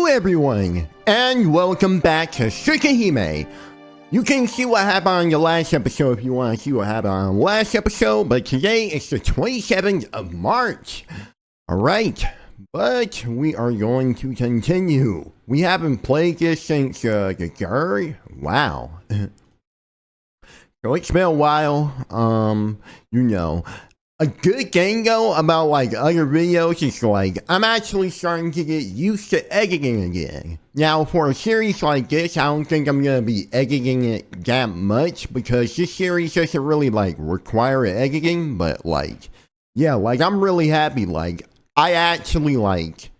Everyone, and welcome back to Tsukihime. You can see what happened on the last episode if you want to see what happened on the last episode, but today is the 27th of March. Alright, but we are going to continue. We haven't played this since the 3rd. Wow. So it's been a while, you know. A good thing though about like other videos is like I'm actually starting to get used to editing again. Now for a series like this, I don't think I'm gonna be editing it that much because this series doesn't really like require editing, but like yeah, like I'm really happy. Like I actually like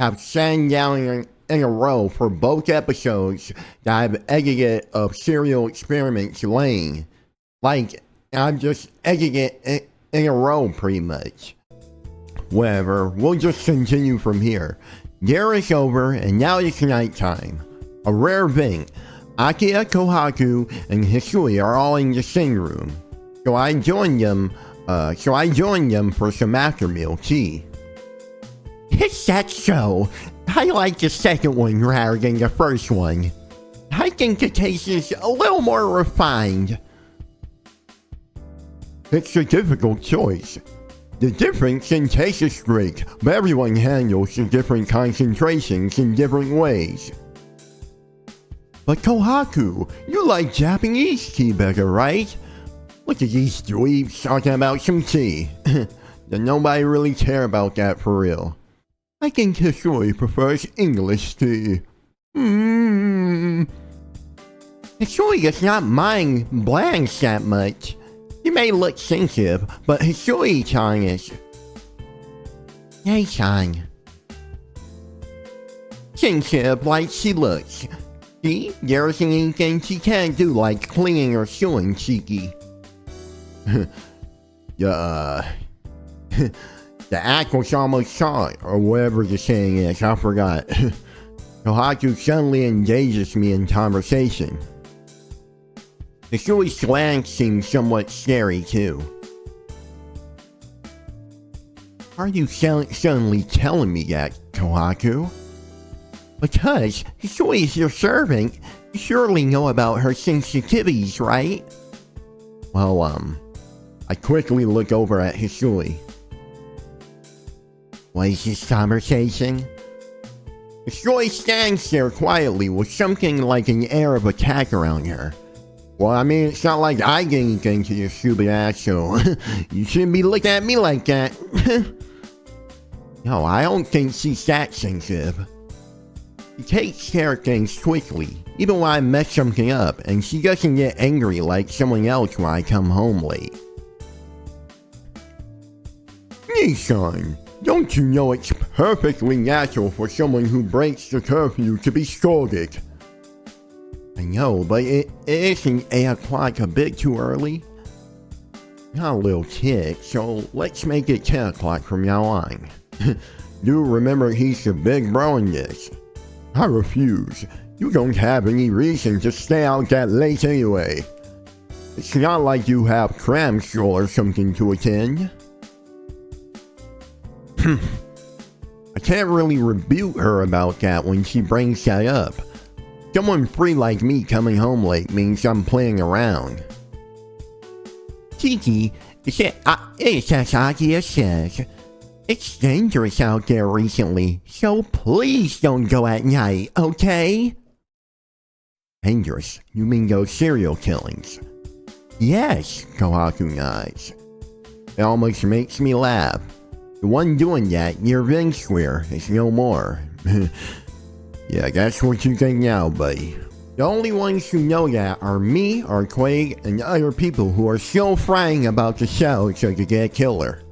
have sat down in a row for both episodes that I've edited of Serial Experiments Lane. Like I'm just editing it in a row, pretty much. Whatever, we'll just continue from here. Dinner is over, and now it's nighttime. A rare thing. Akia, Kohaku, and Hisui are all in the sing room. So I joined them for some after meal tea. Is that so? I like the second one rather than the first one. I think the taste is a little more refined. It's a difficult choice. The difference in taste is great, but everyone handles the different concentrations in different ways. But Kohaku, you like Japanese tea better, right? Look at these dweebs talking about some tea. Then nobody really care about that for real. I think Hisui prefers English tea. Hisui does not mind blanks that much. He may look sensitive, but Hisui-chan is... Hey-chan. Sensitive like she looks. See, there isn't anything she can't do like cleaning or sewing, cheeky. The act was almost shot, or whatever the saying is, I forgot. Kohaku suddenly engages me in conversation. Hisui's glance seems somewhat scary, too. Are you suddenly telling me that, Kohaku? Because Hisui is your servant, you surely know about her sensitivities, right? Well, I quickly look over at Hisui. What is this conversation? Hisui stands there quietly with something like an air of attack around her. Well, I mean, it's not like I get anything to your stupid ass, so you shouldn't be looking at me like that. No, I don't think she's that sensitive. She takes care of things quickly, even when I mess something up, and she doesn't get angry like someone else when I come home late. Nissan, don't you know it's perfectly natural for someone who breaks the curfew to be scolded? I know, but it isn't 8 o'clock a bit too early? Not a little kid, so let's make it 10 o'clock from now on. Do remember he's the big bro in this. I refuse. You don't have any reason to stay out that late anyway. It's not like you have cram school or something to attend. I can't really rebuke her about that when she brings that up. Someone free like me coming home late means I'm playing around. Kiki, it's as Akia says. It's dangerous out there recently, so please don't go at night, okay? Dangerous? You mean those serial killings? Yes, Kohaku nods. It almost makes me laugh. The one doing that near Ving Square is no more. Yeah, that's what you think now, buddy. The only ones who know that are me, Arcueid, and other people who are still frying about the search of the dead killer.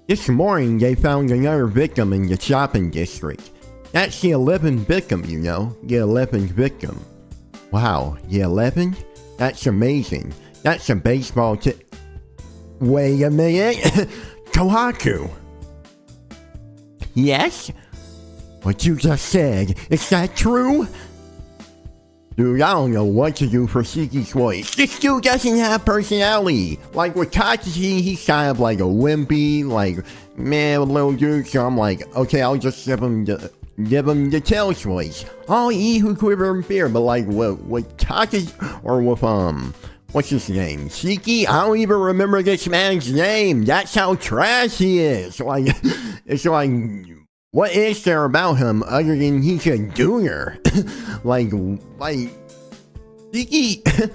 This morning, they found another victim in the shopping district. That's the 11th victim, you know, the 11th victim. Wow, the 11th? That's amazing. That's a baseball Wait a minute! Kohaku! Yes? What you just said, is that true? Dude, I don't know what to do for Shiki's voice. This dude doesn't have personality. Like with Takashi, he's kind of like a wimpy, like, man, little dude. So I'm like, okay, I'll just give him the Tails voice. Oh, he who quiver in fear. But like with Takashi, or with, what's his name? Shiki? I don't even remember this man's name. That's how trash he is. Like, it's like, what is there about him other than he's a dooner? like, Shiki,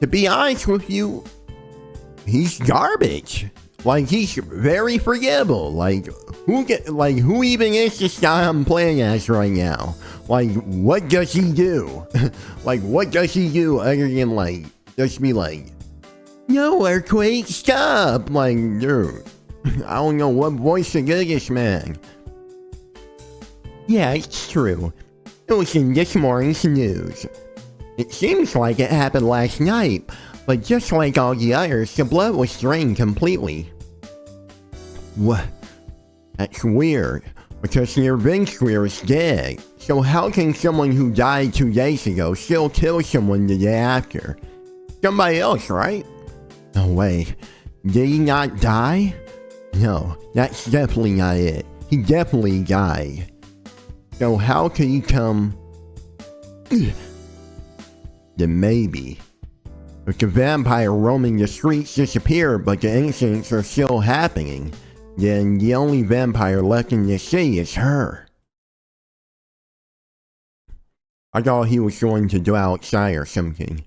to be honest with you, he's garbage. Like, he's very forgettable. Like, who even is this guy I'm playing as right now? Like, what does he do? Like, what does he do other than, like, just be like, no, Arcueid, stop! Like, dude, I don't know what voice to give this man. Yeah, it's true. It was in this morning's news. It seems like it happened last night, but just like all the others, the blood was drained completely. What? That's weird, because the revenge square is dead. So how can someone who died 2 days ago still kill someone the day after? Somebody else, right? No way. Did he not die? No, that's definitely not it. He definitely died. So how could he come? Then maybe. If the vampire roaming the streets disappeared, but the incidents are still happening, then the only vampire left in the city is her. I thought he was going to go outside or something.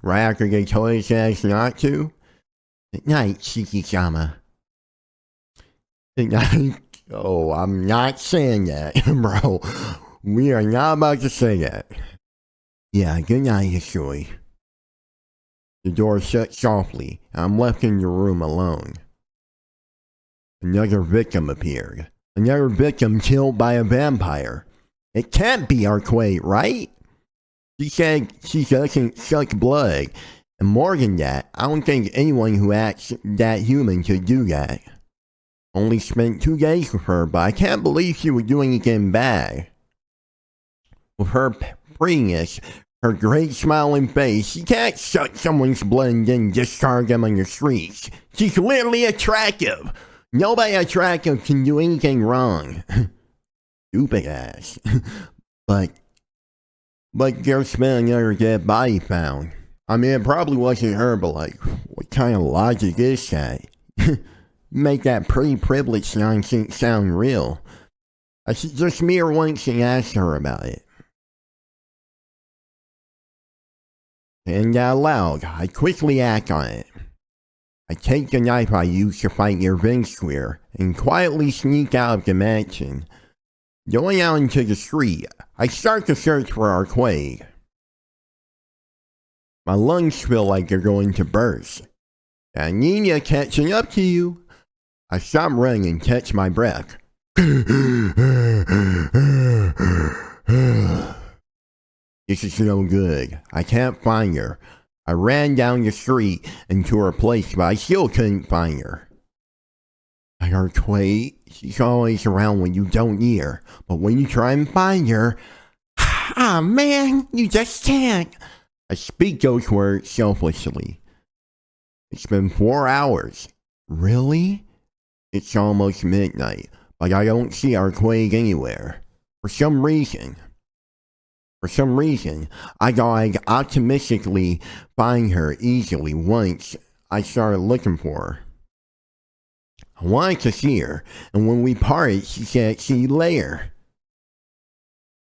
Right after they told his ass not to. Good night, Shiki-sama. Good night. Oh, I'm not saying that, bro. We are not about to say that. Yeah, good night, Hisui. The door shut softly, and I'm left in the room alone. Another victim appeared. Another victim killed by a vampire. It can't be Arcueid, right? She said she doesn't suck blood. And more than that, I don't think anyone who acts that human could do that. Only spent 2 days with her, but I can't believe she would do anything bad. With her prettiness, her great smiling face, she can't suck someone's blood and then discard them on the streets. She's literally attractive. Nobody attractive can do anything wrong. Stupid ass. But there's been another dead body found. I mean, it probably wasn't her, but like, what kind of logic is that? Make that pretty privilege nonsense sound real. I should just meet her once and ask her about it. And out loud, I quickly act on it. I take the knife I used to fight the revenge square and quietly sneak out of the mansion. Going out into the street, I start to search for Arcueid. My lungs feel like they're going to burst. Anemia catching up to you. I stop running and catch my breath. This is no good. I can't find her. I ran down the street and to her place, but I still couldn't find her. Arcueid, she's always around when you don't need her, but when you try and find her, ah man, you just can't. I speak those words selfishly. It's been 4 hours. Really? It's almost midnight, but I don't see Arcueid anywhere. For some reason, I thought I'd optimistically find her easily once I started looking for her. I wanted to see her, and when we parted, she said, see you later.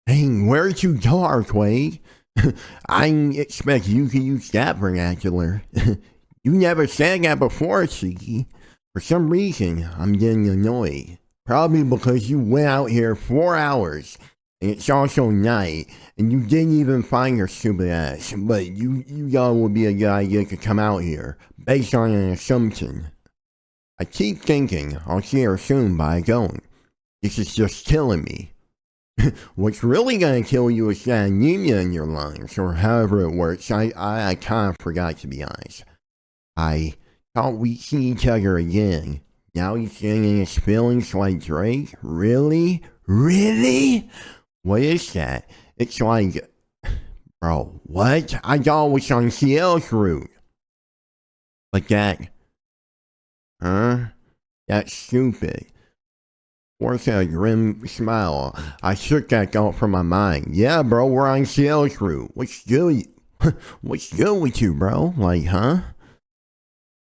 Dang, where'd you go, Arcueid? I didn't expect you to use that vernacular. You never said that before, Tsukihime. For some reason, I'm getting annoyed. Probably because you went out here 4 hours, and it's also night, and you didn't even find your stupid ass. But you thought it would be a good idea to come out here, based on an assumption. I keep thinking I'll see her soon, but I don't. This is just killing me. What's really gonna kill you is that anemia in your lungs, or however it works. I kind of forgot, to be honest. I thought we'd see each other again. Now he's getting in his feelings like Drake? Really? Really? What is that? It's like Bro, what? I thought it was on Ciel's route. Like that. Huh? That's stupid. Forced a grim smile. I shook that thought from my mind. Yeah, bro, we're on Ciel's route. What's good? What's good with you, bro? Like, huh?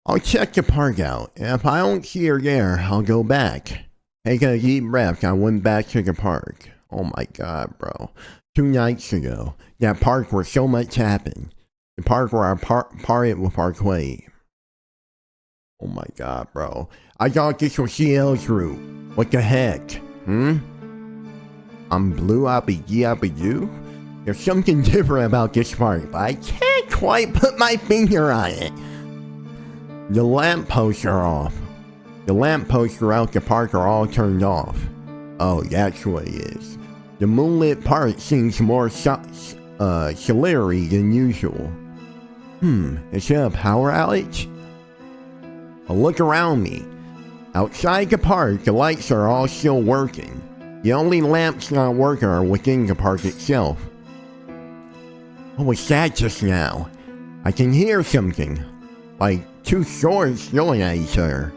I'll check the park out. If I don't see her there, I'll go back. Take a deep breath. I went back to the park. Oh my god, bro. 2 nights ago, that park where so much happened. The park where I partied with Arcueid. Oh my god, bro. I thought this was Ciel's route. What the heck? I'm blue you? There's something different about this park, but I can't quite put my finger on it. The lampposts are off. The lampposts throughout the park are all turned off. Oh, that's what it is. The moonlit part seems more solitary than usual. Is it a power outage? A look around me. Outside the park, the lights are all still working. The only lamps not working are within the park itself. What was that just now? I can hear something. Like 2 swords yelling at each other.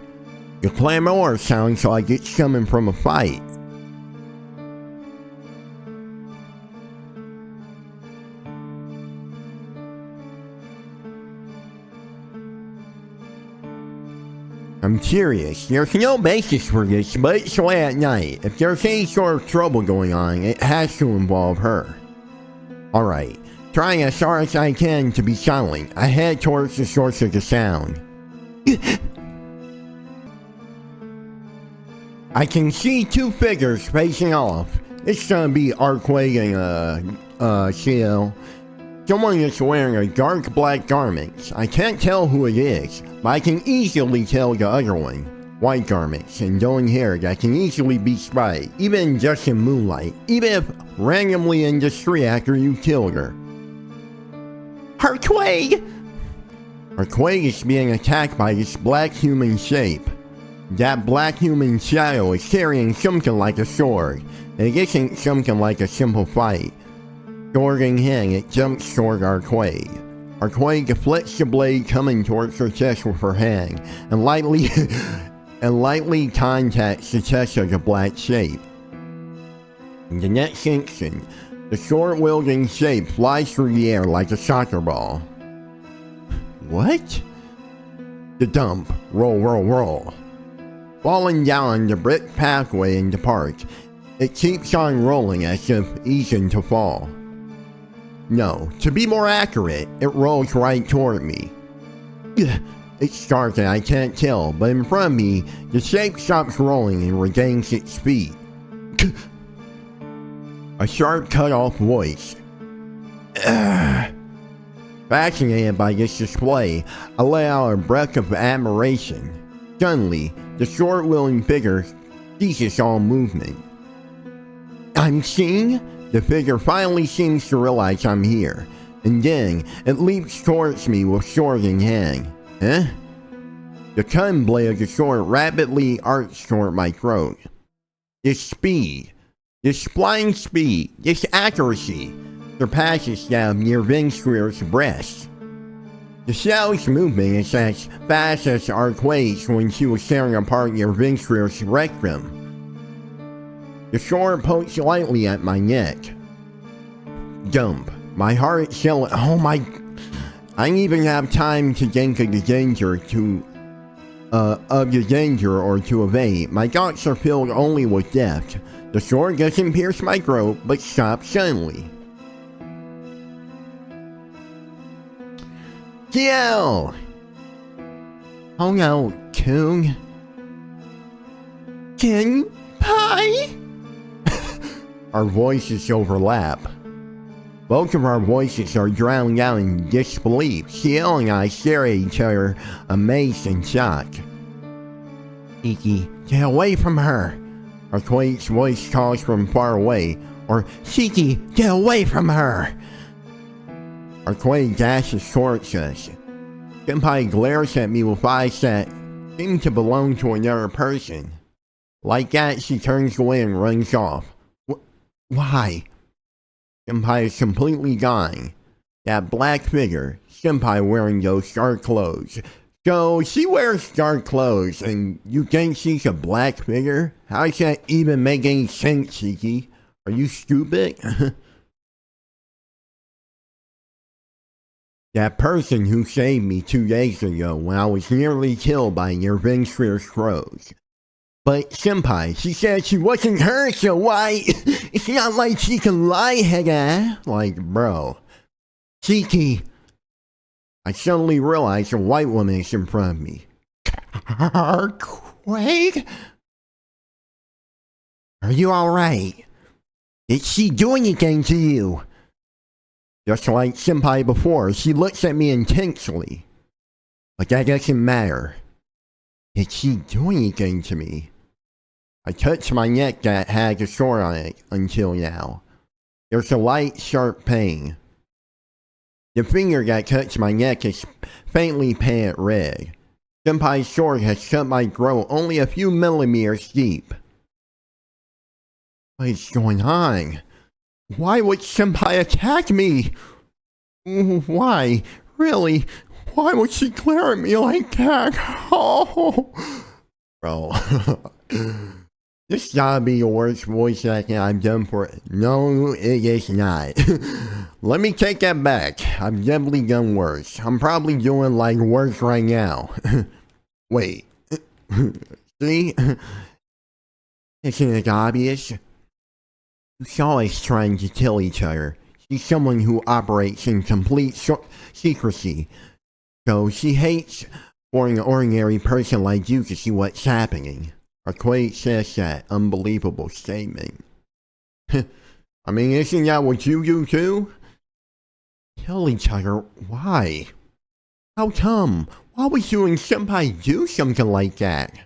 The clamor sounds like it's coming from a fight. I'm curious. There's no basis for this, but it's late at night. If there's any sort of trouble going on, it has to involve her. Alright, trying as hard as I can to be silent, I head towards the source of the sound. I can see 2 figures facing off. It's gonna be Arcueid and Ciel. Someone is wearing a dark black garment. I can't tell who it is, but I can easily tell the other one. White garments and glowing hair that can easily be spied, even just in moonlight, even if randomly in the street after you killed her. Arcueid! Arcueid is being attacked by this black human shape. That black human shadow is carrying something like a sword, and it isn't something like a simple fight. Sword in hand, it jumps toward Arcueid. Arcueid deflects the blade coming towards her chest with her hand, and lightly contacts the chest of the black shape. In the next instant, the sword-wielding shape flies through the air like a soccer ball. What? The dump. Roll, roll, roll. Falling down the brick pathway in the park, it keeps on rolling as if easing to fall. No, to be more accurate, it rolls right toward me. It's dark and I can't tell, but in front of me, the shape stops rolling and regains its speed. A sharp cut-off voice. Fascinated by this display, I let out a breath of admiration. Suddenly, the sword-wielding figure ceases all movement. I'm seeing? The figure finally seems to realize I'm here, and then it leaps towards me with sword in hand. Huh? The cutting blade of the sword rapidly arcs toward my throat. This speed, this flying speed, this accuracy, surpasses that of Nirvinskir's breast. The shadow's movement is as fast as Arcueid's when she was tearing apart Nirvinskir's rectum. The sword pokes lightly at my neck. Dump. My heart is yelling. Oh my. I didn't even have time to think of the danger or to evade. My thoughts are filled only with death. The sword doesn't pierce my throat, but stops suddenly. Ciel! Oh no, Toon. Senpai? Our voices overlap. Both of our voices are drowned out in disbelief. Ciel and I stare at each other, amazed and shocked. Shiki, get away from her! Arcueid's voice calls from far away. Or, Shiki, get away from her! Arcueid dashes towards us. Senpai glares at me with eyes that seem to belong to another person. Like that, she turns away and runs off. Why? Senpai is completely gone. That black figure, senpai wearing those dark clothes. So she wears dark clothes, and you think she's a black figure? How does that even make any sense, Shiki? Are you stupid? That person who saved me 2 days ago when I was nearly killed by your Venture's crows. But senpai, she said she wasn't her, so why? It's not like she can lie, head. Like, bro. Shiki. I suddenly realized a white woman is in front of me. Arcueid? Are you alright? Is she doing anything to you? Just like senpai before, she looks at me intensely. But that doesn't matter. Is she doing anything to me? I touched my neck that had a sore on it until now. There's a light, sharp pain. The finger that touched my neck is faintly painted red. Senpai's sword has cut my throat only a few millimeters deep. What is going on? Why would senpai attack me? Why? Really? Why would she glare at me like that? Oh! Bro. This gotta be the worst voice acting I've done for it. No, it is not. Let me take that back. I've definitely done worse. I'm probably doing like worse right now. Wait. See? Isn't it obvious? She's always trying to kill each other. She's someone who operates in complete secrecy. So she hates for an ordinary person like you to see what's happening. Arcueid says that unbelievable statement. I mean, isn't that what you do too? Kill each other? Why? How come? Why would you and senpai do something like that?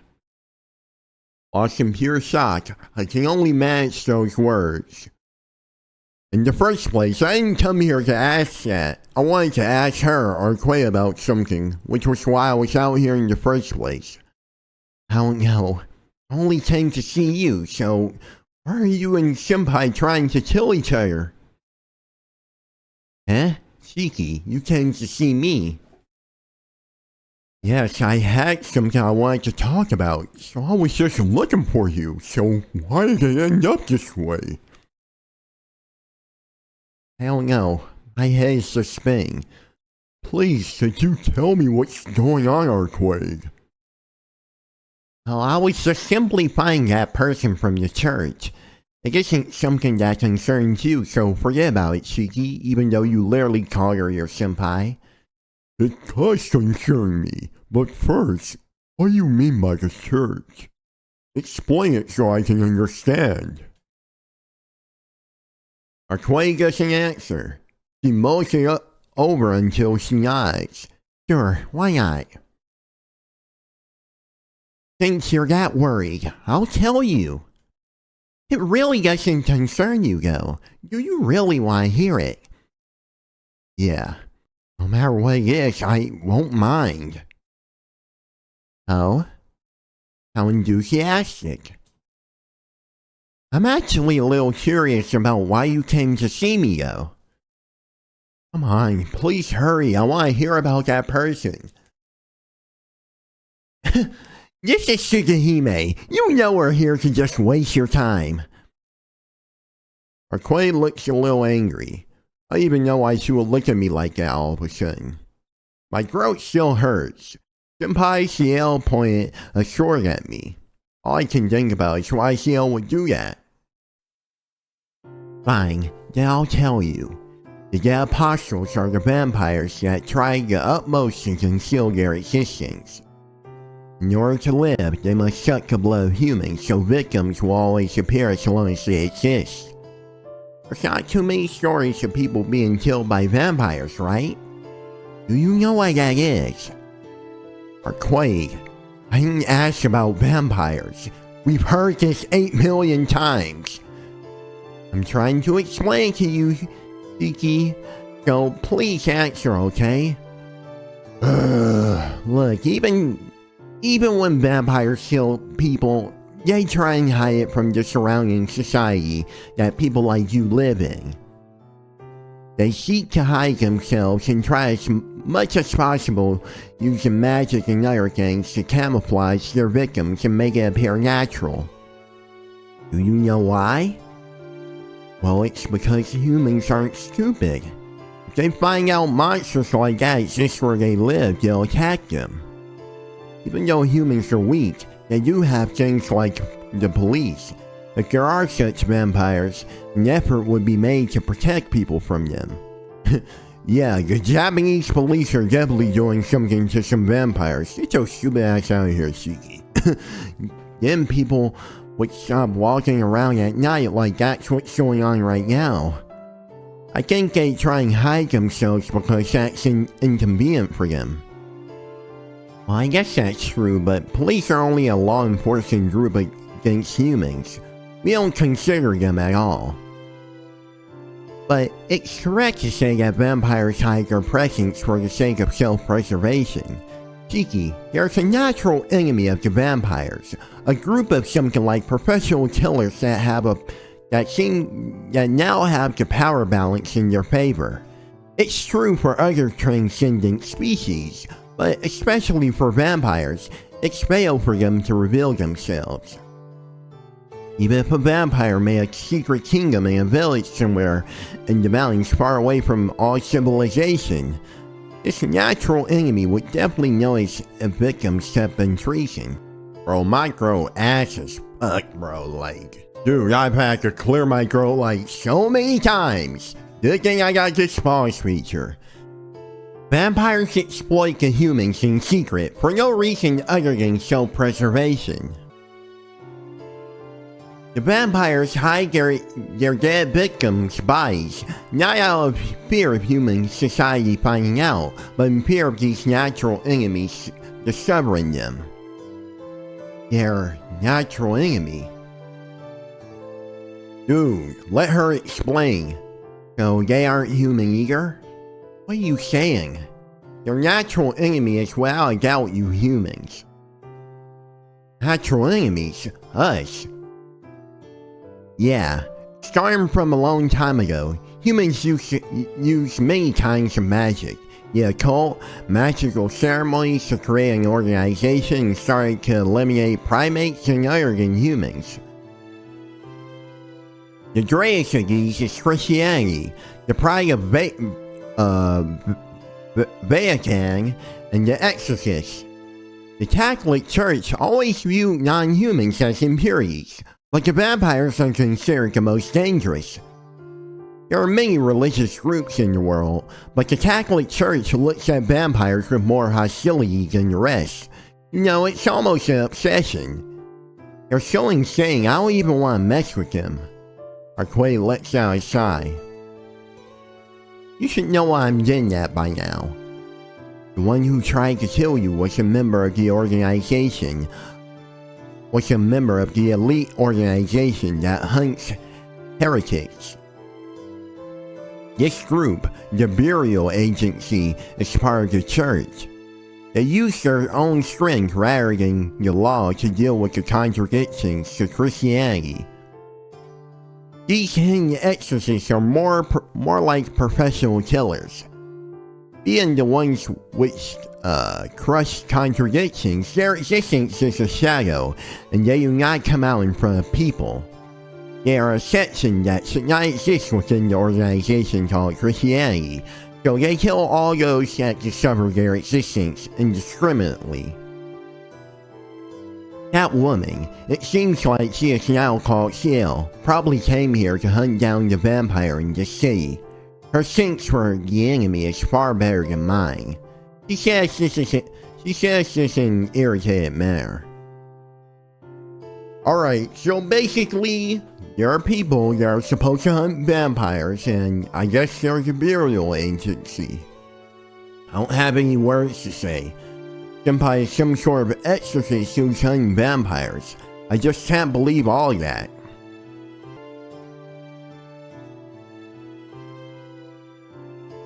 Lost in pure shock, I can only manage those words. In the first place, I didn't come here to ask that. I wanted to ask her, Arcueid, about something, which was why I was out here in the first place. I don't know. I only came to see you, so why are you and senpai trying to kill each other? Huh? Shiki, you came to see me. Yes, I had something I wanted to talk about, so I was just looking for you, so why did it end up this way? I don't know. My head is just spinning. Please, could you tell me what's going on, Arcueid? Well, I was just simply finding that person from the church. It isn't something that concerns you, so forget about it, Shiki, even though you literally call her your senpai. It does concern me, but first, what do you mean by the church? Explain it so I can understand. Arcueid doesn't answer. She mulls it over until she nods. Sure, why not? Since you're that worried, I'll tell you. It really doesn't concern you, though. Do you really want to hear it? Yeah. No matter what it is, I won't mind. Oh? How enthusiastic. I'm actually a little curious about why you came to see me, though. Come on, please hurry. I want to hear about that person. This is Tsukihime. You know we're here to just waste your time. Arcueid looks a little angry. I even know why she would look at me like that all of a sudden. My throat still hurts. Senpai Ciel pointed a sword at me. All I can think about is why Ciel would do that. Fine, then I'll tell you. The dead apostles are the vampires that try the utmost to conceal their existence. In order to live, they must suck the blood of humans, so victims will always appear as long as they exist. There's not too many stories of people being killed by vampires, right? Do you know what that is? Arcueid, I didn't ask about vampires. We've heard this 8 million times. I'm trying to explain to you, Shiki, so please answer, okay? Look, even when vampires kill people, they try and hide it from the surrounding society that people like you live in. They seek to hide themselves and try as much as possible using magic and other things to camouflage their victims and make it appear natural. Do you know why? Well, it's because humans aren't stupid. If they find out monsters like that is just where they live, they'll attack them. Even though humans are weak, they do have things like the police. If there are such vampires, an effort would be made to protect people from them. Yeah, the Japanese police are definitely doing something to some vampires. Get your stupid ass out of here, Shiki. Then people would stop walking around at night like that's what's going on right now. I think they try and hide themselves because that's inconvenient for them. Well, I guess that's true, but police are only a law enforcement group against humans. We don't consider them at all. But it's correct to say that vampires hide their presence for the sake of self-preservation. Chiki, there's a natural enemy of the vampires, a group of something like professional killers that now have the power balance in their favor. It's true for other transcendent species, but especially for vampires, it's fatal for them to reveal themselves. Even if a vampire made a secret kingdom in a village somewhere in the mountains far away from all civilization, this natural enemy would definitely know his victims step in treason. Bro, my girl ass as fuck, bro, like... Dude, I've had to clear my girl like so many times. Good thing I got this pause feature. Vampires exploit the humans in secret for no reason other than self-preservation. The vampires hide their dead victims' bodies, not out of fear of human society finding out, but in fear of these natural enemies discovering them. Their natural enemy? Dude, let her explain. So they aren't human either? What are you saying? Their natural enemy is without a doubt you humans. Natural enemies? Us? Yeah, starting from a long time ago, humans used many kinds of magic. The occult, magical ceremonies to create an organization and started to eliminate primates and other than humans. The greatest of these is Christianity, the pride of Vatican, and the Exorcist. The Catholic Church always viewed non-humans as impurities, but the vampires are considered the most dangerous. There are many religious groups in the world, but the Catholic Church looks at vampires with more hostility than the rest. You know, it's almost an obsession. They're so insane, I don't even want to mess with them. Arcueid lets out a sigh. You should know what I'm getting at by now. The one who tried to kill you was a member of the organization. Was a member of the elite organization that hunts heretics. This group, the Burial Agency, is part of the church. They use their own strength rather than the law to deal with the contradictions to Christianity. These hidden exorcists are more like professional killers. Being the ones which crush contradictions, their existence is a shadow, and they do not come out in front of people. They are a section that should not exist within the organization called Christianity, so they kill all those that discover their existence indiscriminately. That woman, it seems like she is now called Ciel, probably came here to hunt down the vampire in the city. Her sense for the enemy is far better than mine. She says this in an irritated manner. Alright, so basically, there are people that are supposed to hunt vampires, and I guess there's a burial agency. I don't have any words to say. Senpai is some sort of exorcist who's hunting vampires. I just can't believe all that.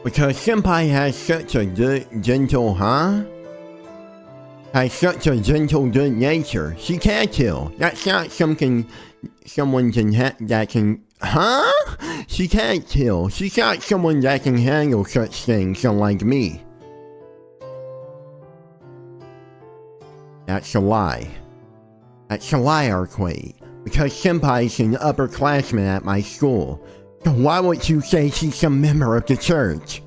Because Senpai has such a good, gentle, has such a gentle, good nature. She can't kill. That's not something someone can Huh? She can't kill. She's not someone that can handle such things, unlike me. That's a lie. That's a lie, Arcueid. Because Senpai's an upperclassman at my school. So why would you say she's a member of the church?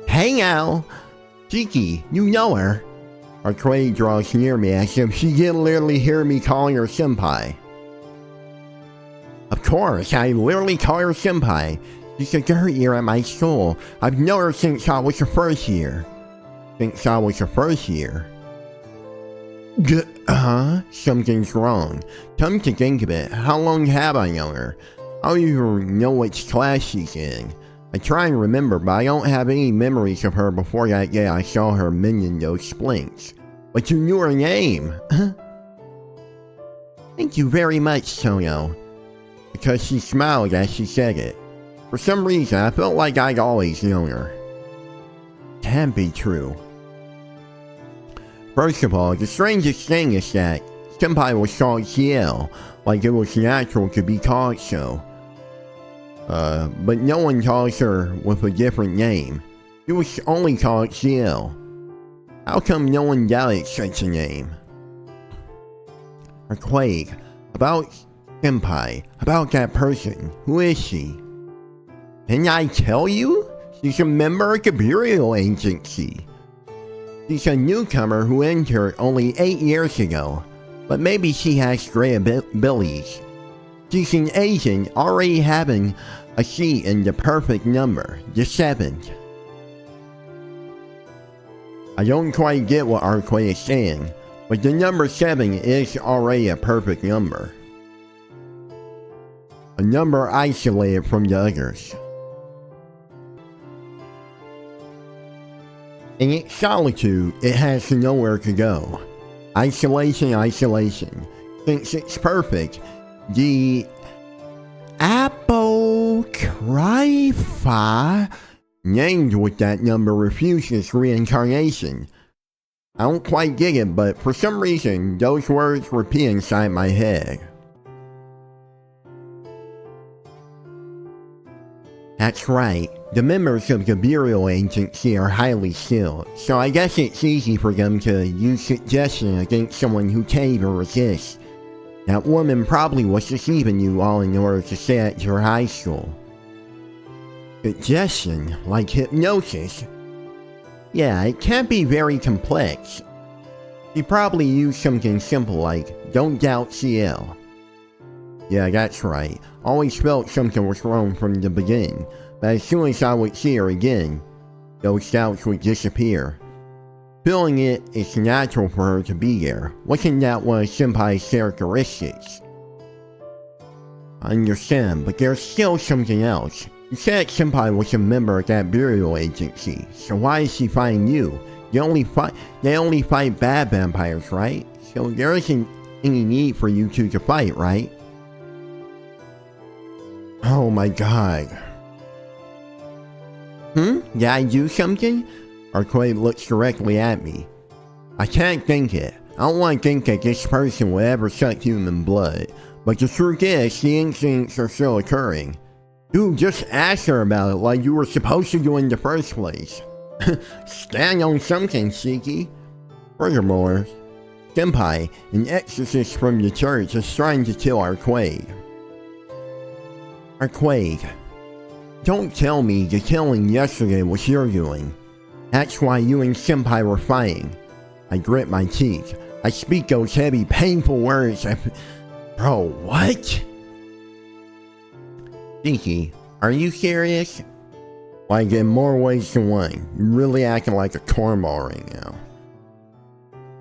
Hey now! Chiki, you know her. Arcueid draws near me as if she didn't literally hear me calling her Senpai. Of course, I literally call her Senpai. She's a third year at my school. I've known her since I was her first year. Since I was her first year? Something's wrong. Come to think of it, how long have I known her? I don't even know which class she's in. I try and remember, but I don't have any memories of her before that day I saw her mending those splints. But you knew her name! Thank you very much, Tono. Because she smiled as she said it. For some reason, I felt like I'd always known her. Can't be true. First of all, the strangest thing is that Senpai was called Ciel, like it was natural to be called so. But no one calls her with a different name. She was only called Ciel. How come no one doubted such a name? Arcueid, about Senpai, about that person, who is she? Can I tell you? She's a member of the Burial Agency. She's a newcomer who entered only 8 years ago, but maybe she has great abilities. She's an agent already having a seat in the perfect number, the 7th. I don't quite get what Arcueid is saying, but the number 7 is already a perfect number. A number isolated from the others. In its solitude, it has nowhere to go. Isolation, isolation. Since it's perfect, the Apocrypha, named with that number, refuses reincarnation. I don't quite get it, but for some reason, those words repeat inside my head. That's right, the members of the Burial Agency are highly skilled, so I guess it's easy for them to use suggestion against someone who can't even resist. That woman probably was deceiving you all in order to stay at your high school. Suggestion, like hypnosis? Yeah, it can't be very complex. She probably used something simple like, don't doubt Ciel. Yeah, that's right. Always felt something was wrong from the beginning, but as soon as I would see her again, those doubts would disappear. Feeling it is natural for her to be there. Wasn't that one of Senpai's characteristics? I understand, but there's still something else. You said Senpai was a member of that burial agency, so why is she fighting you? They only fight bad vampires, right? So there isn't any need for you two to fight, right? Oh my god. Did I do something? Arcueid looks directly at me. I can't think it. I don't want to think that this person will ever suck human blood. But the truth is, the incidents are still occurring. Dude, just ask her about it like you were supposed to do in the first place. Stand on something, Shiki. Furthermore, Senpai, an exorcist from the church, is trying to kill Arcueid. Arcueid, don't tell me the killing yesterday was your doing. That's why you and Senpai were fighting. I grit my teeth. I speak those heavy, painful words. Bro, what? Shiki, are you serious? Like in more ways than one. You're really acting like a cornball right now.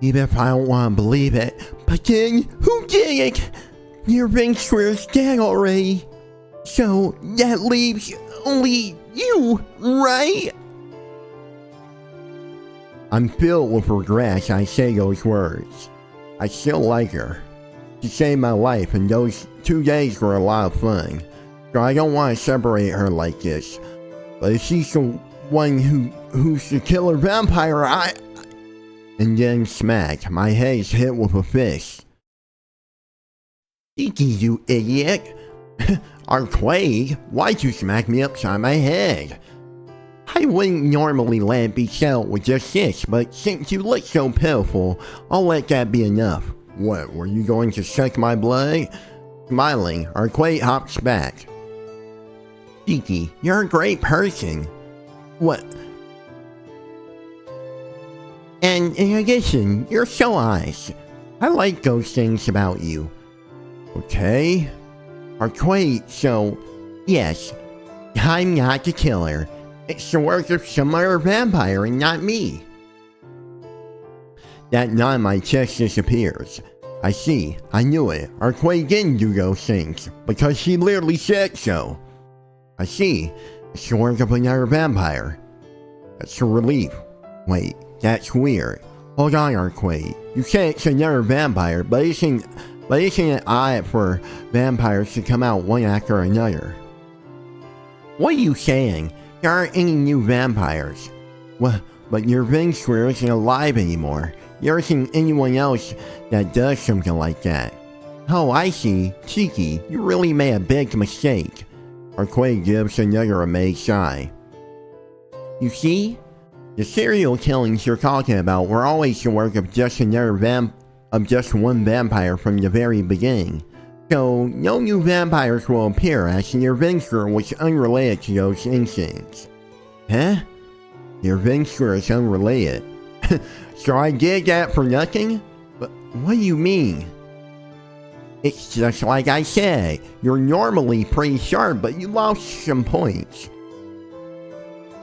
Even if I don't want to believe it. But then, who did it? Your Vince's dead already. So, that leaves only you, right? I'm filled with regret as I say those words. I still like her. She saved my life and those 2 days were a lot of fun. So I don't want to separate her like this. But if she's the one who's the killer vampire, And then smack, my head is hit with a fist. Shiki, you idiot! Arcueid, why'd you smack me upside my head? I wouldn't normally let it be settled with just this, but since you look so pitiful, I'll let that be enough. What, were you going to suck my blood? Smiling, Arcueid hops back. Kiki, you're a great person. What? And in addition, you're so nice. I like those things about you. Okay. Arcueid, so, yes, I'm not the killer. It's the work of some other vampire and not me. That knot in my chest disappears. I see, I knew it. Arcueid didn't do those things, because she literally said so. I see, it's the work of another vampire. That's a relief. Wait, that's weird. Hold on, Arcueid. You say it's another vampire, but isn't it odd for vampires to come out one after another? What are you saying? There aren't any new vampires. Well, but your Vingsquare isn't alive anymore. There isn't anyone else that does something like that. Oh, I see. Cheeky, you really made a big mistake. Arcueid gives another amazed sigh. You see? The serial killings you're talking about were always the work of just one vampire from the very beginning. So, no new vampires will appear as your Vingsquare was unrelated to those incidents. Huh? Your Vingsquare is unrelated. So I did that for nothing? But what do you mean? It's just like I said. You're normally pretty sharp, but you lost some points.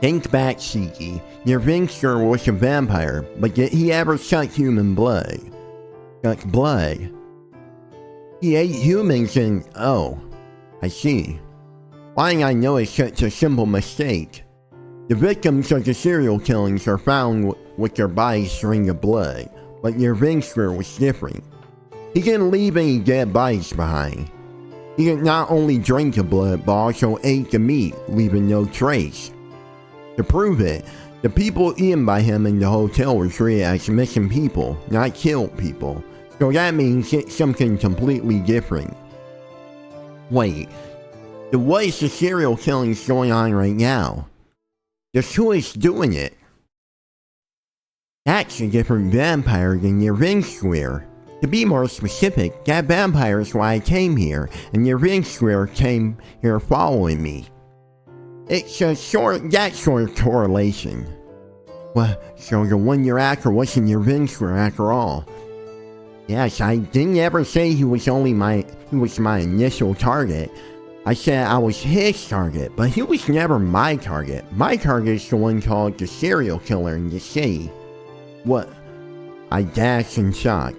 Think back, Shiki. Your Vingsquare was a vampire, but did he ever suck human blood? Suck blood? He ate humans and... oh, I see. Why I know it's such a simple mistake. The victims of the serial killings are found with their bodies drained of blood, but your Vingsquare was different. He didn't leave any dead bodies behind. He did not only drink the blood, but also ate the meat, leaving no trace. To prove it, the people eaten by him in the hotel were treated as missing people, not killed people. So that means it's something completely different. Wait, then what is the serial killings going on right now? Just who is doing it? That's a different vampire than your Vingsquare. To be more specific, that vampire is why I came here, and your Vingsquare came here following me. It's that sort of correlation. Well, so the one you're after wasn't your Vingsquare after all. Yes, I didn't ever say he was my initial target. I said I was his target, but he was never my target. My target is the one called the serial killer in the city. What? I dashed in shock.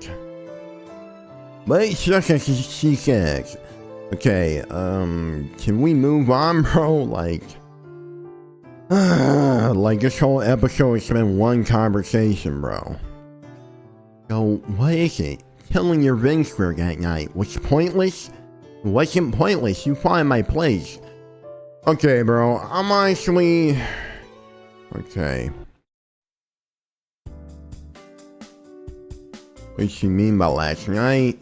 But it's just as she says. Okay, can we move on, bro? Like this whole episode has been one conversation, bro. So, what is it? Killing your Vingsquare that night was pointless? It wasn't pointless, you find my place. Okay, bro, I'm honestly... okay. What did she mean by last night?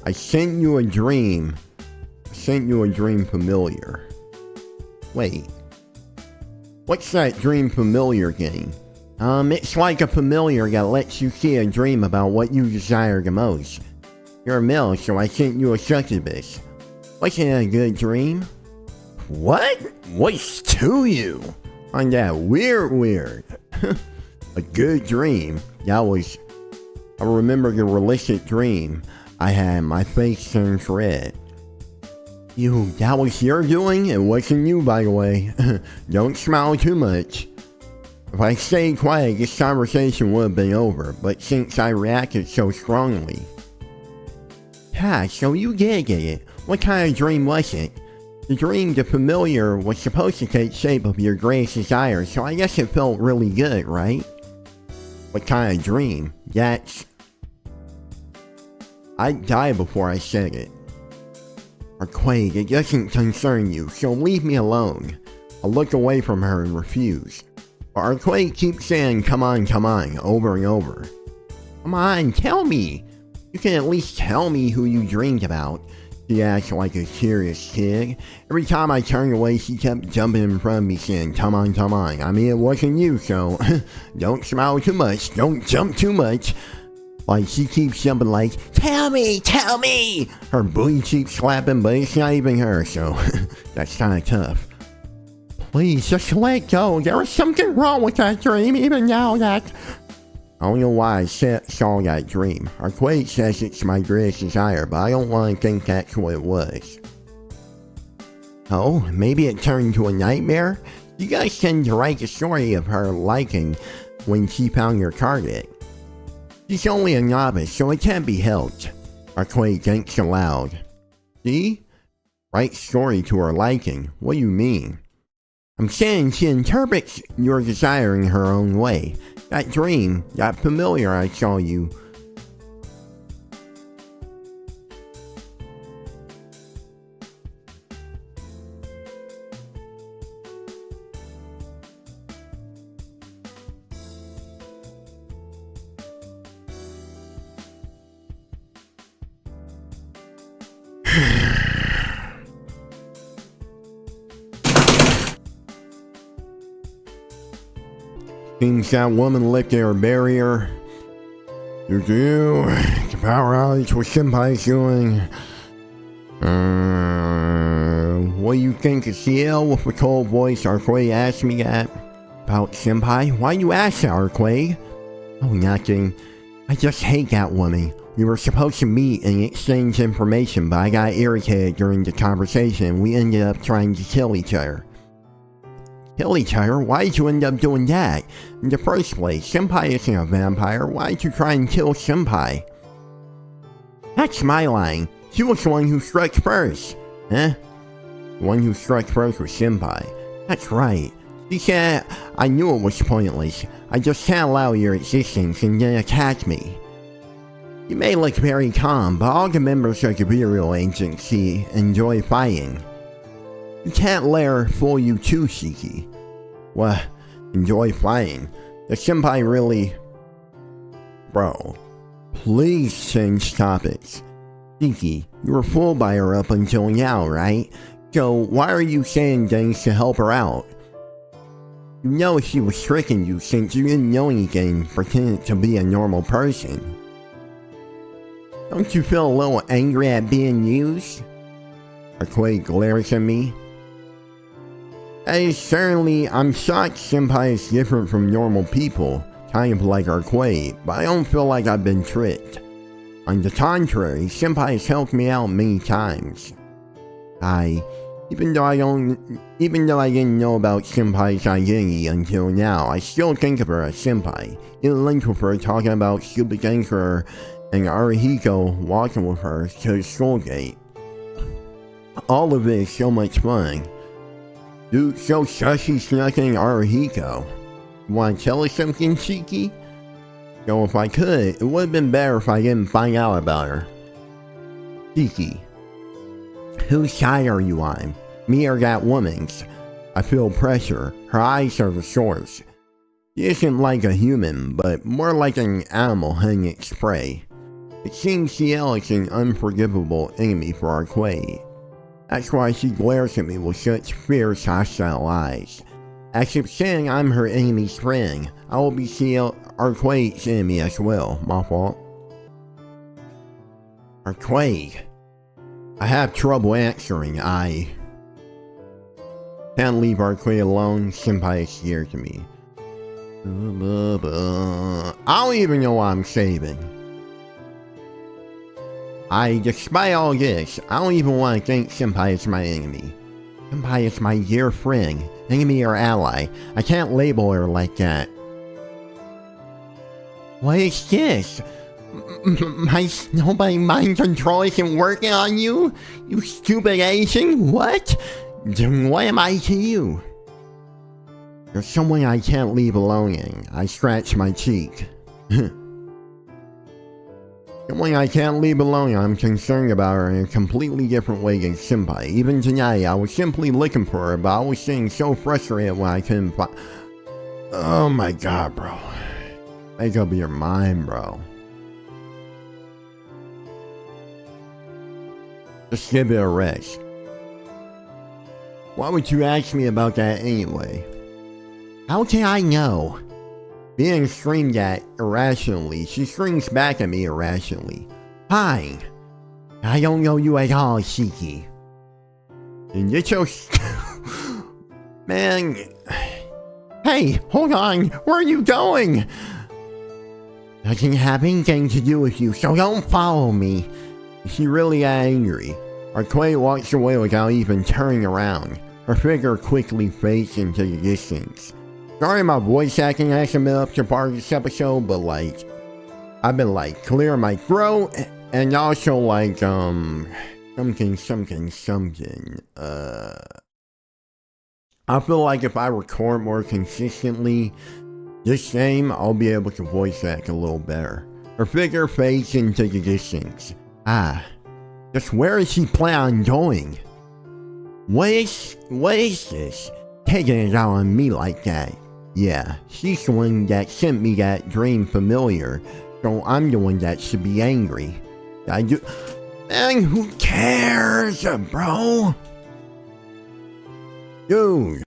I sent you a dream. I sent you a dream familiar. Wait. What's that dream familiar game? It's like a familiar that lets you see a dream about what you desire the most. You're a male, so I sent you a succubus. Wasn't it a good dream? What? What's to you? On that weird. A good dream. That was... I remember the realistic dream I had. My face turns red. That was your doing? It wasn't you, by the way. Don't smile too much. If I stayed quiet, this conversation would have been over, but since I reacted so strongly... Yeah, so you did get it. What kind of dream was it? The dream, the familiar, was supposed to take shape of your greatest desire, so I guess it felt really good, right? What kind of dream? That's... I'd die before I said it. Arcueid, it doesn't concern you, so leave me alone. I look away from her and refuse. But Arcueid keeps saying, come on, over and over. Come on, tell me. You can at least tell me who you dreamed about. She acts like a serious kid. Every time I turned away, she kept jumping in front of me saying, come on, come on. I mean, it wasn't you, so don't smile too much. Don't jump too much. Like, she keeps jumping like, tell me, tell me. Her booty keeps slapping, but it's not even her, so that's kind of tough. Please, just let go. There was something wrong with that dream, even now that... I don't know why I saw that dream. Arcueid says it's my greatest desire, but I don't want to think that's what it was. Oh, maybe it turned into a nightmare? You guys tend to write the story of her liking when she found your target. She's only a novice, so it can't be helped. Arcueid thinks aloud. See? Write story to her liking. What do you mean? I'm saying she interprets your desire in her own way. That dream, that familiar I saw you. Seems that woman lifted her barrier. You do. The power outage what Senpai's doing. What do you think of Ciel? With a cold voice, Arcueid asked me that. About Senpai? Why you ask that, Arcueid? Oh, nothing. I just hate that woman. We were supposed to meet and exchange information, but I got irritated during the conversation. We ended up trying to kill each other. Kill each other? Why did you end up doing that? In the first place, Senpai isn't a vampire. Why did you try and kill Senpai? That's my line. She was the one who struck first. Huh? The one who struck first was Senpai. That's right. She said, I knew it was pointless. I just can't allow your existence and then attack me. You may look very calm, but all the members of the Bureau Agency enjoy fighting. You can't let her fool you too, Shiki. What? Enjoy fighting? The Senpai really... Bro. Please change topics. Shiki, you were fooled by her up until now, right? So why are you saying things to help her out? You know she was tricking you since you didn't know anything, pretending to be a normal person. Don't you feel a little angry at being used? Arcueid glares at me. I'm shocked Senpai is different from normal people, kind of like Arcueid, but I don't feel like I've been tricked. On the contrary, Senpai has helped me out many times. Even though I didn't know about Senpai's identity until now, I still think of her as Senpai. In linked with her talking about stupid Anchor and Arihiko walking with her to the school gate. All of it is so much fun. Dude, so Shashi snuck in Arihiko. You wanna tell us something, Shiki? So if I could, it would've been better if I didn't find out about her. Shiki. Whose side are you on? Me or that woman's? I feel pressure. Her eyes are the source. She isn't like a human, but more like an animal hunting its prey. It seems Ciel is an unforgivable enemy for Arcueid. That's why she glares at me with such fierce, hostile eyes. As if saying I'm her enemy's friend, I will be Arcueid's enemy as well. My fault. Arcueid. I have trouble answering. I can't leave Arcueid alone. Senpai is here to me. I don't even know why I'm saving. Despite all this, I don't even want to think Senpai is my enemy. Senpai is my dear friend, enemy or ally. I can't label her like that. What is this? My mind control isn't working on you? You stupid Asian? What? Then what am I to you? You're someone I can't leave alone in. I scratch my cheek. Someone I can't leave alone, I'm concerned about her in a completely different way than Senpai. Even tonight, I was simply looking for her, but I was getting so frustrated when I couldn't find... Oh my god, bro. Make up your mind, bro. Just give it a rest. Why would you ask me about that anyway? How can I know? Being screamed at irrationally, she screams back at me irrationally. Fine. I don't know you at all, Shiki. And get your... Man... Hey, hold on! Where are you going? Doesn't have anything to do with you, so don't follow me. Is she really angry? Arcueid walks away without even turning around. Her figure quickly fades into the distance. Sorry my voice acting hasn't been up to part of this episode, but like... I've been like clearing my throat, and also like, something. I feel like if I record more consistently this game, I'll be able to voice act a little better. Her figure fades into the distance. Just where is she plan on going? What is this? Taking it out on me like that. Yeah, she's the one that sent me that dream familiar, so I'm the one that should be angry. Man, who cares, bro? Dude.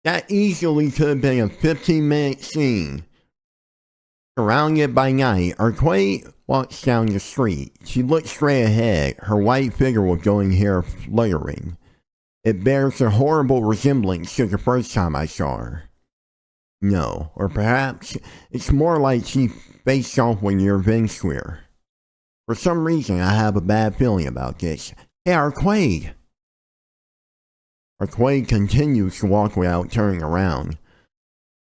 That easily could have been a 15-minute scene. Surrounded by night, Arcueid walks down the street. She looks straight ahead, her white figure with glowing hair fluttering. It bears a horrible resemblance to the first time I saw her. No, or perhaps it's more like she faced off when you're Vensphere. For some reason, I have a bad feeling about this. Hey, Arcueid! Arcueid continues to walk without turning around.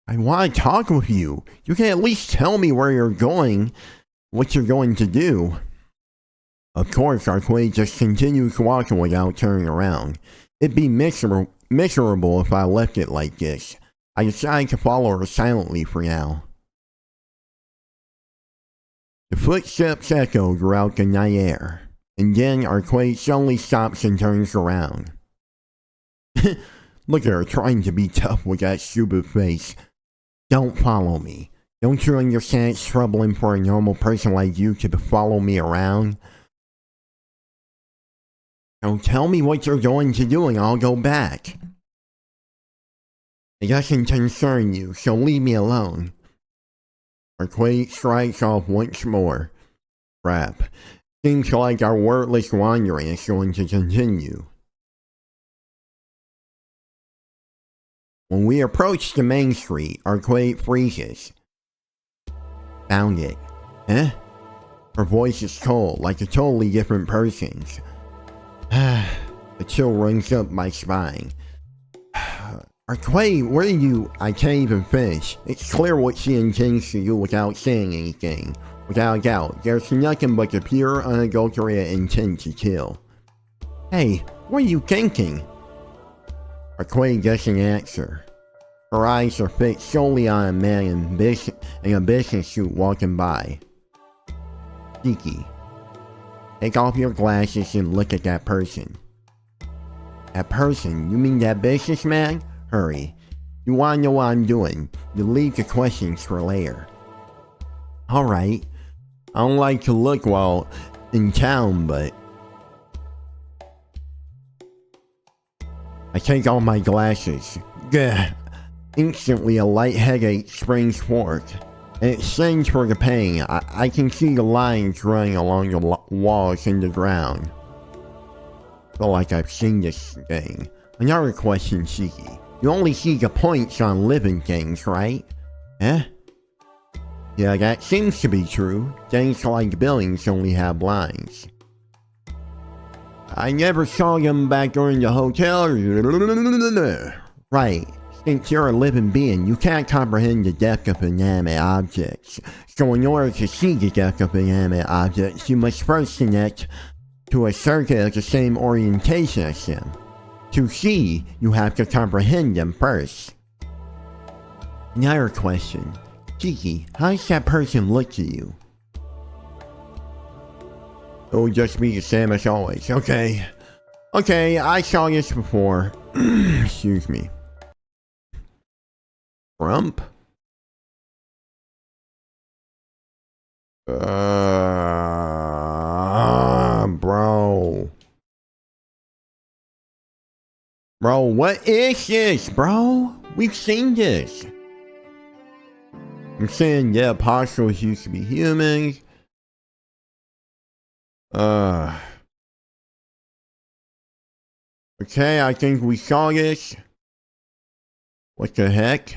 I want to talk with you. You can at least tell me where you're going, what you're going to do. Of course, Arcueid just continues walking without turning around. It'd be miserable if I left it like this. I decided to follow her silently for now. The footsteps echo throughout the night air, and then Arcueid suddenly stops and turns around. Look at her trying to be tough with that stupid face. Don't follow me. Don't you understand it's troubling for a normal person like you to follow me around? Don't tell me what you're going to do and I'll go back. It doesn't concern you, so leave me alone. Arcueid strikes off once more. Crap. Seems like our wordless wandering is going to continue. When we approach the main street, Arcueid freezes. Found it. Huh? Her voice is cold, like a totally different person's. A chill runs up my spine. Arcueid, where are you? I can't even finish. It's clear what she intends to do without saying anything. Without a doubt, there's nothing but the pure, unadulterated intent to kill. Hey, what are you thinking? Arcueid doesn't answer. Her eyes are fixed solely on a man in a business suit walking by. Shiki, take off your glasses and look at that person. That person? You mean that businessman? Hurry. You wanna know what I'm doing. You leave the questions for later. Alright. I don't like to look while in town, but... I take off my glasses. Gah. Instantly a light headache springs forth, and it sends for the pain. I can see the lines running along the walls and the ground. Feel like I've seen this thing. Another question, Shiki. You only see the points on living things, right? Eh? Yeah, that seems to be true. Things like buildings only have lines. I never saw them back during the hotel. Right. Since you're a living being, you can't comprehend the depth of inanimate objects. So in order to see the depth of inanimate objects, you must first connect to a circuit of the same orientation as them. To see, you have to comprehend them first. Another question. Shiki, how does that person look to you? It will just be the same as always. Okay, I saw this before. Excuse me. Trump? what is this, bro? We've seen this. I'm saying, yeah, apostles used to be humans. Okay, I think we saw this. What the heck?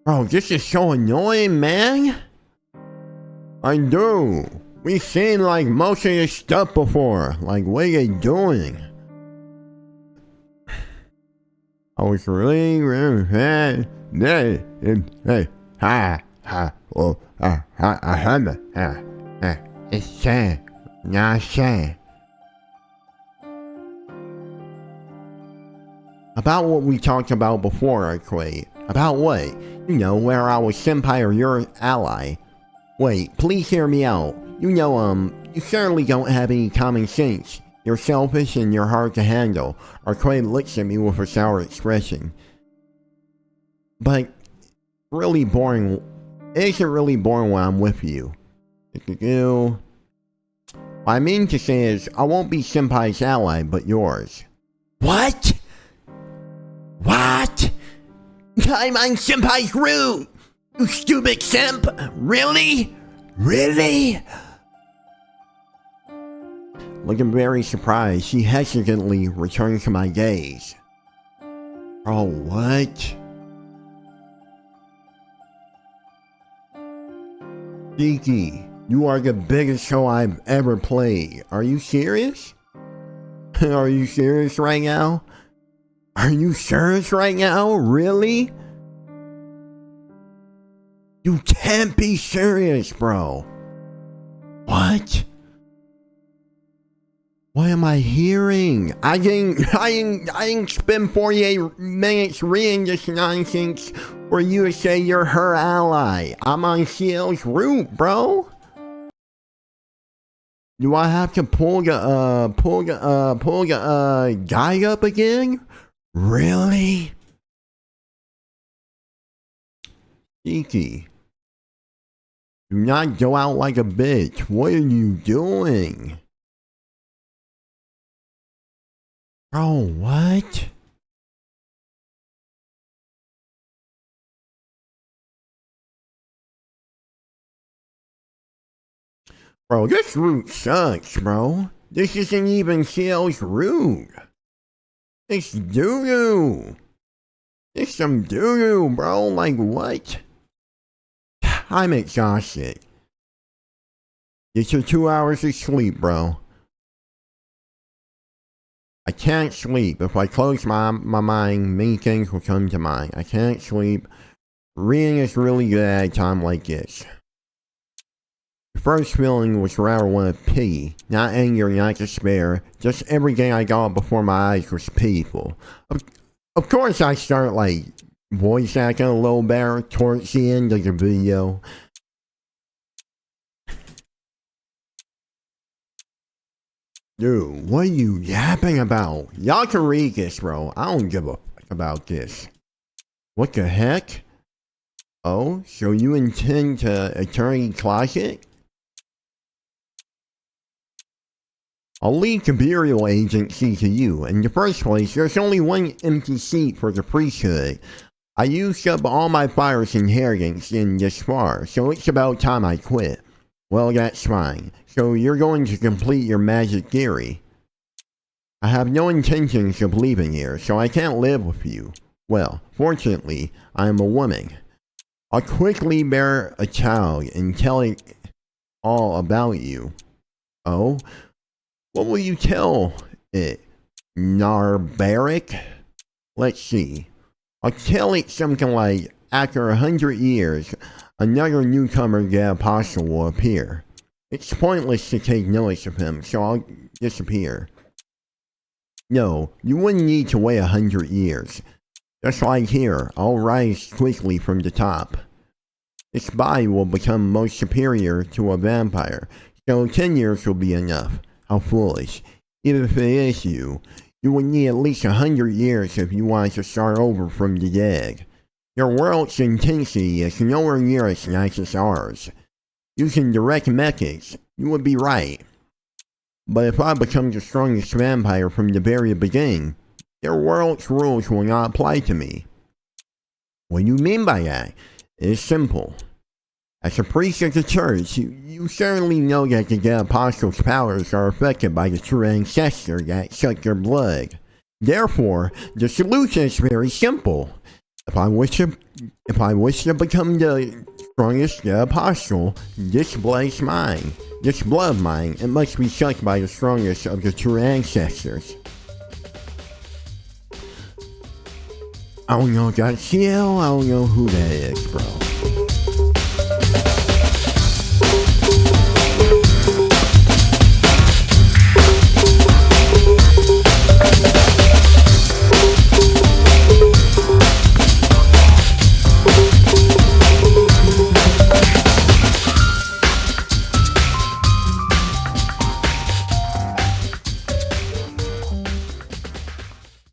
Bro, this is so annoying, man. I do. We've seen like most of this stuff before. Like, what are they doing? I was really bad. Hey, it's sad. Not sad. About what we talked about before, Arcueid. About what? You know, where I was senpai or your ally. Wait, please hear me out. You know, you certainly don't have any common sense. You're selfish and you're hard to handle. Arcueid looks at me with a sour expression. But, really boring. It isn't really boring when I'm with you. What I mean to say is, I won't be senpai's ally, but yours. What? What? I'm on senpai's route! You stupid simp! Really? Really? Looking very surprised, she hesitantly returns to my gaze. Oh, what? Tsuki, you are the biggest show I've ever played. Are you serious? Are you serious right now? Are you serious right now? Really? You can't be serious, bro. What? What am I hearing? I didn't spend 48 minutes reading this nonsense for you to say you're her ally. I'm on Ciel's route, bro. Do I have to pull the guy up again? Really? Tsukihime, do not go out like a bitch. What are you doing? Bro, what? Bro, this route sucks, bro. This isn't even Ciel's route. It's doo-doo. It's some doo-doo, bro. Like, what? I'm exhausted. Get your 2 hours of sleep, bro. I can't sleep. If I close my mind, many things will come to mind. I can't sleep. Reading is really good at a time like this. The first feeling was rather one of pity. Not anger, not despair. Just everything I got before my eyes was pitiful. Of course I start like voice acting a little better towards the end of the video. Dude, what are you yapping about? Y'all can read this, bro. I don't give a fuck about this. What the heck? Oh, so you intend to Eternity Closet? I'll leave the burial agency to you. In the first place, there's only one empty seat for the priesthood. I used up all my father's inheritance in this far, so it's about time I quit. Well, that's fine. So you're going to complete your magic theory. I have no intentions of leaving here, so I can't live with you. Well, fortunately, I am a woman. I'll quickly bear a child and tell it all about you. Oh? What will you tell it? Narbaric? Let's see. I'll tell it something like, after 100 years, another newcomer the apostle will appear. It's pointless to take notice of him, so I'll disappear. No, you wouldn't need to wait 100 years. Just like here, I'll rise quickly from the top. Its body will become most superior to a vampire, so 10 years will be enough. How foolish. Even if it is you, you would need at least 100 years if you wanted to start over from the dead. Your world's intensity is nowhere near as nice as ours. Using direct methods, you would be right. But if I become the strongest vampire from the very beginning, their world's rules will not apply to me. What do you mean by that? It's simple. As a priest of the church, you certainly know that the dead apostles' powers are affected by the true ancestor that sucked their blood. Therefore, the solution is very simple. If I wish to become the strongest dead apostle, this blood is mine. This blood of mine, it must be sucked by the strongest of the true ancestors. I don't know if that's Ciel, I don't know who that is, bro.